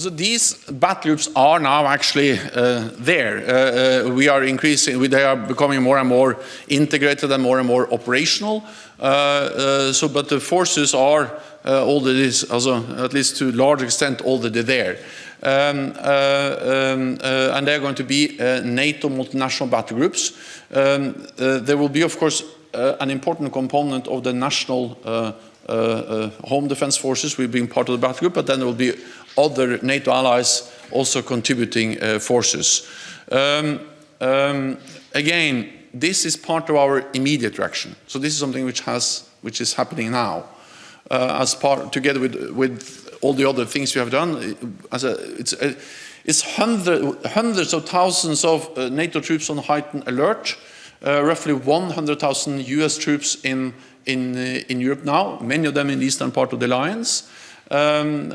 Also, these battle groups are now actually there. We are increasing, they are becoming more and more integrated and more operational. But the forces are already, also at least to a large extent, already there. And they're going to be NATO multinational battle groups. There will be, of course, an important component of the national home defense forces will be part of the battle group, but then there will be other NATO allies also contributing forces. Again, this is part of our immediate reaction. So this is something which is happening now, together with all the other things we have done. It's hundreds of thousands of NATO troops on heightened alert, roughly 100,000 US troops in Europe now, many of them in the eastern part of the alliance. And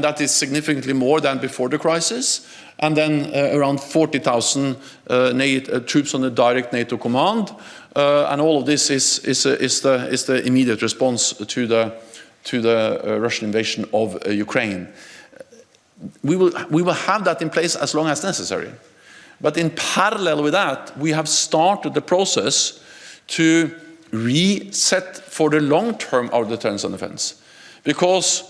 that is significantly more than before the crisis. And then around 40,000 troops on the direct NATO command. And all of this is the immediate response to the Russian invasion of Ukraine. We will have that in place as long as necessary. But in parallel with that, we have started the process to reset for the long term our deterrence and defense. Because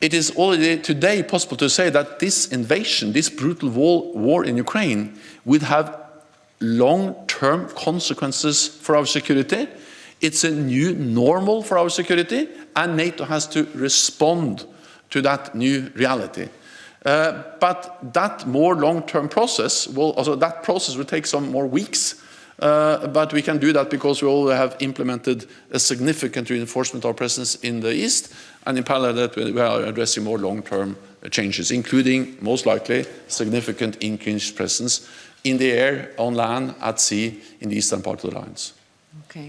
it is already today possible to say that this invasion, this brutal war in Ukraine, would have long-term consequences for our security. It's a new normal for our security, and NATO has to respond to that new reality. But that more long-term process will take some more weeks. But we can do that because we already have implemented a significant reinforcement of our presence in the east, and in parallel that we are addressing more long-term changes, including, most likely, significant increased presence in the air, on land, at sea, in the eastern part of the alliance. Okay.